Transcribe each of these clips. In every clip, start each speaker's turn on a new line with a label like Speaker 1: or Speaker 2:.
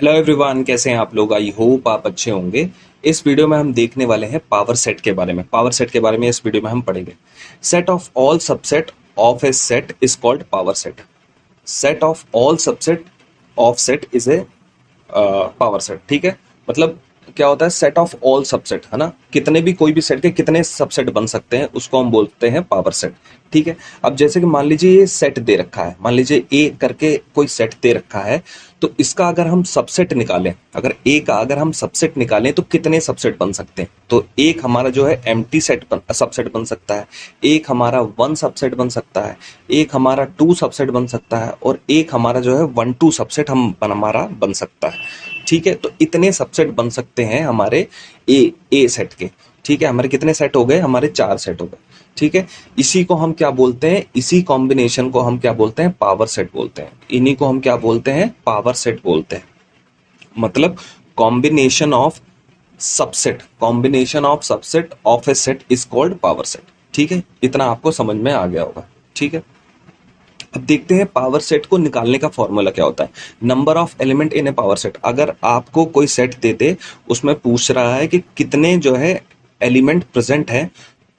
Speaker 1: Hello everyone, कैसे हैं आप लोग। आई होप आप अच्छे होंगे। इस वीडियो में हम देखने वाले हैं पावर सेट के बारे में। पावर सेट के बारे में इस वीडियो में हम पढ़ेंगे। Set of all subset of A set is called power set. Set of all subset of set is a power set. ठीक है, मतलब क्या होता है सेट ऑफ ऑल सबसेट, है ना। कितने भी कोई भी सेट के कितने सबसेट बन सकते हैं उसको हम बोलते हैं पावर सेट। ठीक है, अब जैसे कि मान लीजिए ये सेट दे रखा है, मान लीजिए ए करके कोई सेट दे रखा है, तो इसका अगर हम सबसेट निकालें, अगर ए का अगर हम सबसेट निकालें तो कितने सबसेट बन सकते हैं। तो एक हमारा जो है एम्प्टी सबसेट बन सकता है, एक हमारा वन सबसेट बन सकता है, एक हमारा टू सबसेट बन सकता है, और एक हमारा जो है वन टू सबसेट हमारा बन सकता है। ठीक है, तो इतने सबसेट बन सकते हैं हमारे ए सेट के। ठीक है, हमारे कितने सेट हो गए, हमारे 4 सेट हो गए। ठीक है, इसी को हम क्या बोलते हैं, इसी कॉम्बिनेशन को हम क्या बोलते हैं, पावर सेट बोलते हैं। इन्हीं को हम क्या बोलते हैं, पावर सेट बोलते हैं। मतलब combination of subset, combination of subset of A set is called power set. ठीक है, इतना आपको समझ में आ गया होगा। ठीक है, अब देखते हैं पावर सेट को निकालने का फॉर्मूला क्या होता है। Number of element in A power set. अगर आपको कोई सेट दे दे, उसमें पूछ रहा है कि कितने जो है एलिमेंट प्रेजेंट है,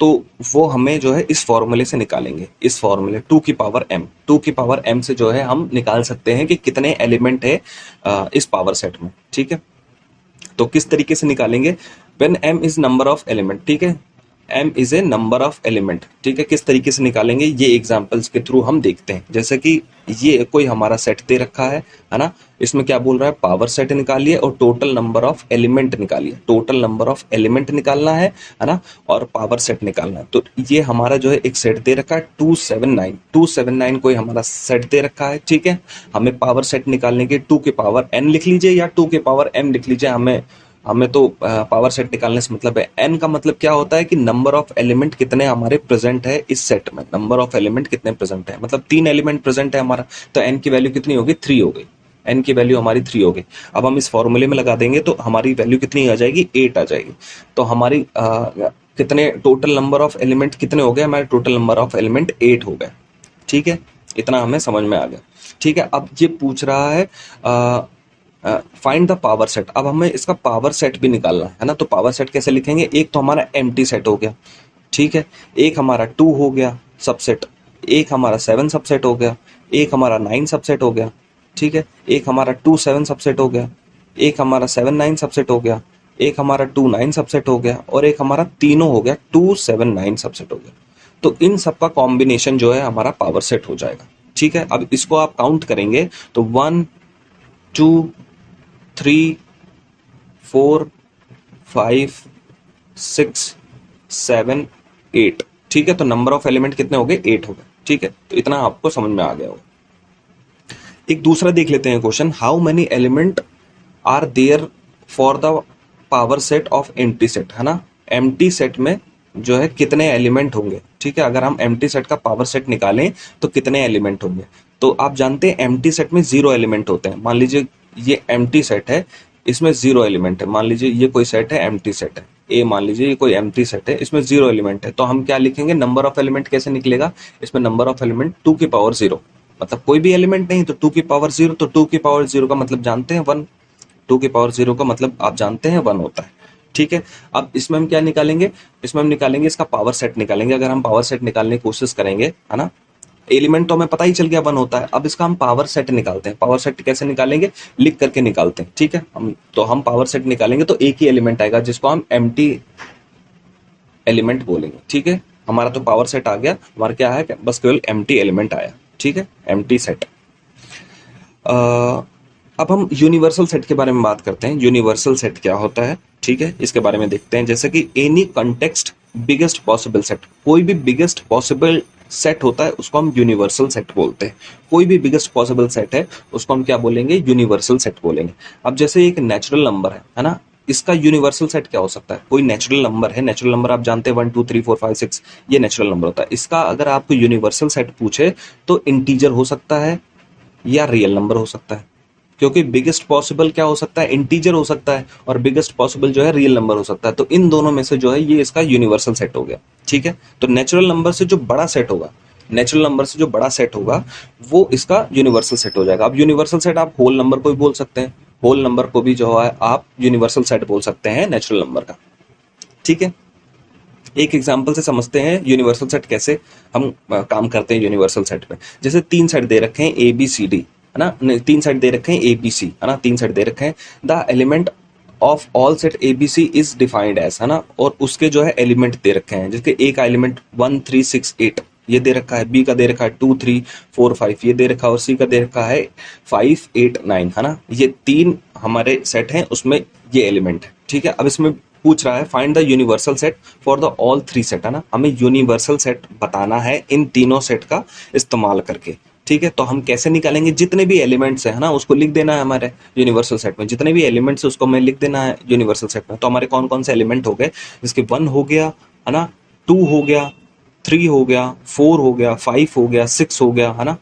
Speaker 1: तो वो हमें जो है इस फॉर्मूले से निकालेंगे। इस फॉर्मूले 2 की पावर m, 2 की पावर m से जो है हम निकाल सकते हैं कि कितने एलिमेंट है इस पावर सेट में। ठीक है, तो किस तरीके से निकालेंगे, when m is number of element. ठीक है, m is a number of element. ठीक है, किस तरीके से निकालेंगे ये एग्जांपल्स के थ्रू हम देखते हैं। जैसे कि ये कोई हमारा सेट दे रखा है ना। इसमें क्या बोल रहा है, पावर सेट निकालिए और टोटल नंबर ऑफ एलिमेंट निकालिए। टोटल नंबर ऑफ एलिमेंट निकालना है ना, और पावर सेट निकालना है। तो ये हमारा जो है एक सेट दे रखा है 279, 279 कोई हमारा सेट दे रखा है। ठीक है, हमें पावर सेट निकालने के 2 के पावर n लिख लीजिए या 2 के पावर m लिख लीजिए। हमें तो पावर सेट निकालने से मतलब है। n का मतलब क्या होता है कि नंबर ऑफ एलिमेंट कितने हमारे प्रेजेंट है इस सेट में। नंबर ऑफ एलिमेंट कितने प्रेजेंट है, मतलब 3 एलिमेंट प्रेजेंट है हमारा, तो n की वैल्यू कितनी होगी, 3 हो गई। n की वैल्यू हमारी 3 हो गई। अब हम इस फॉर्मूले में लगा देंगे तो हमारी वैल्यू कितनी आ जाएगी, 8 आ जाएगी। तो हमारी कितने टोटल नंबर ऑफ एलिमेंट कितने हो गए, हमारे टोटल नंबर ऑफ एलिमेंट 8 हो गए। ठीक है, इतना हमें समझ में आ गया। ठीक है, अब ये पूछ रहा है फाइंड द पावर सेट। अब हमें इसका पावर सेट भी निकालना है ना। तो पावर सेट कैसे लिखेंगे, एक तो हमारा एम्प्टी सेट हो गया। ठीक है, एक हमारा 2 हो गया सबसेट, एक हमारा 7 सबसेट हो गया, एक हमारा 9 सबसेट हो गया। ठीक है, एक हमारा 2 7 सबसेट हो गया, एक हमारा 7 9 सबसेट हो गया, एक हमारा 2 9 सबसेट हो गया, और एक हमारा तीनों हो गया 2 7 9 सबसेट हो गया। तो इन सब का कॉम्बिनेशन जो है हमारा पावर सेट हो जाएगा। ठीक है, अब इसको आप काउंट करेंगे तो 1 2 3 4 5 6 7 8। ठीक है, तो नंबर ऑफ एलिमेंट कितने हो गए, 8 हो गए। ठीक है, तो इतना आपको समझ में आ गया होगा। एक दूसरा देख लेते हैं question, how many element are there for the power set of empty set, है ना। एम्प्टी सेट में जो है कितने एलिमेंट होंगे। ठीक है, अगर हम एम्प्टी सेट का पावर सेट निकालें तो कितने एलिमेंट होंगे। तो आप जानते हैं एम्प्टी सेट में 0 एलिमेंट होते हैं। मान लीजिए ये एम्प्टी सेट है, इसमें 0 एलिमेंट है। मान लीजिए ये कोई सेट है, एम्प्टी सेट है ए, मान लीजिए ये कोई एम्प्टी सेट है, इसमें 0 एलिमेंट है। तो हम क्या लिखेंगे, नंबर ऑफ एलिमेंट कैसे निकलेगा, इसमें नंबर ऑफ एलिमेंट 2 की पावर 0, मतलब कोई भी एलिमेंट नहीं तो 2 की पावर 0। तो 2 की पावर 0 का मतलब जानते हैं 1, 2 की पावर 0 का मतलब आप जानते हैं 1 होता है। ठीक है, अब इसमें हम क्या निकालेंगे, इसमें हम निकालेंगे इसका पावर सेट निकालेंगे। अगर हम पावर सेट निकालने की कोशिश करेंगे, है ना, एलिमेंट तो हमें पता ही चल गया 1 होता है। अब इसका हम पावर सेट निकालते हैं। पावर सेट कैसे निकालेंगे, लिख करके निकालते हैं। ठीक है, हम पावर सेट निकालेंगे तो एक ही एलिमेंट आएगा जिसको हम एम्प्टी एलिमेंट बोलेंगे। ठीक है, हमारा तो पावर सेट आ गया, हमारा क्या है, बस केवल एम्प्टी एलिमेंट आया। ठीक है, एम्प्टी सेट। अब हम यूनिवर्सल सेट के बारे में बात करते हैं। यूनिवर्सल सेट क्या होता है, ठीक है, इसके बारे में देखते हैं। जैसे कि any context biggest possible set, कोई भी बिगेस्ट पॉसिबल सेट होता है उसको हम यूनिवर्सल सेट बोलते हैं। कोई भी बिगेस्ट पॉसिबल सेट है उसको हम क्या बोलेंगे, यूनिवर्सल सेट बोलेंगे। अब जैसे एक नेचुरल नंबर है ना, इसका यूनिवर्सल सेट क्या हो सकता है, कोई नेचुरल नंबर है, नेचुरल नंबर आप जानते हैं 1 2 3 4 5 6, ये नेचुरल नंबर होता है। इसका अगर आपको यूनिवर्सल सेट पूछे तो इंटीजर हो सकता है या रियल नंबर हो सकता है, क्योंकि बिगेस्ट पॉसिबल क्या हो सकता है, इंटीजर हो सकता है, और बिगेस्ट पॉसिबल जो है रियल नंबर हो सकता है। तो इन दोनों में से जो है ये इसका यूनिवर्सल सेट हो गया। ठीक है, तो नेचुरल नंबर से जो बड़ा सेट होगा, नेचुरल नंबर से जो बड़ा सेट होगा वो इसका यूनिवर्सल सेट हो जाएगा। अब यूनिवर्सल सेट आप होल नंबर को भी बोल सकते हैं, होल नंबर को भी जो है आप यूनिवर्सल सेट बोल सकते हैं नेचुरल नंबर का। ठीक है, एक एग्जांपल से समझते हैं यूनिवर्सल सेट कैसे हम काम करते हैं यूनिवर्सल सेट में। जैसे तीन सेट दे रखे हैं ए बी सी डी, है ना, नहीं, तीन सेट दे रखे हैं ए बी सी, है ना, तीन सेट दे रखे हैं। The element of all set A B C is defined as, है ना, और उसके जो है एलिमेंट दे रखे हैं, जिसके ए का एलिमेंट 1 3 6 8 ये दे रखा है, बी का दे रखा है 2 3 4 5 ये दे रखा है, और सी का दे रखा है 5 8 9, है ना। ये तीन हमारे सेट हैं, उसमें ये एलिमेंट है। ठीक है, अब इसमें पूछ रहा है find the universal set for the all three set, है ना, हमें यूनिवर्सल सेट बताना है इन तीनों सेट का इस्तेमाल करके। ठीक है, तो हम कैसे निकालेंगे, जितने भी एलिमेंट्स है ना उसको लिख देना है हमारे यूनिवर्सल सेट में, जितने भी एलिमेंट्स है उसको हमें लिख देना है यूनिवर्सल सेट में। तो हमारे कौन कौन से एलिमेंट हो गए, जिसके 1 हो गया, है ना, 2 हो गया, 3 हो गया, 4 हो गया, 5 हो गया, 6 हो गया, है ना,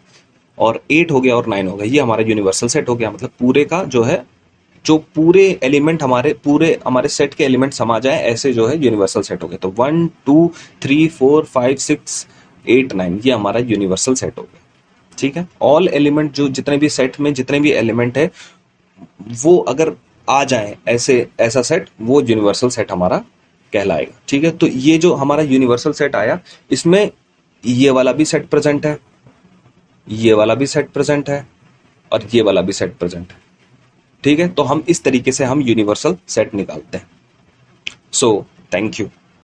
Speaker 1: और 8 हो गया और 9 हो गया। ये हमारा यूनिवर्सल सेट हो गया, मतलब पूरे का जो है, जो पूरे एलिमेंट हमारे सेट के एलिमेंट समा जाए ऐसे जो है यूनिवर्सल सेट हो गए। तो 1 2 3 4 5 6 8 9 ये हमारा यूनिवर्सल सेट हो गया। ठीक है, ऑल एलिमेंट जो जितने भी सेट में जितने भी एलिमेंट है वो अगर आ जाए ऐसे ऐसा सेट, वो यूनिवर्सल सेट हमारा कहलाएगा। ठीक है, तो ये जो हमारा यूनिवर्सल सेट आया, इसमें ये वाला भी सेट प्रेजेंट है, ये वाला भी सेट प्रेजेंट है, और ये वाला भी सेट प्रेजेंट है। ठीक है, तो हम इस तरीके से हम यूनिवर्सल सेट निकालते हैं। So thank you.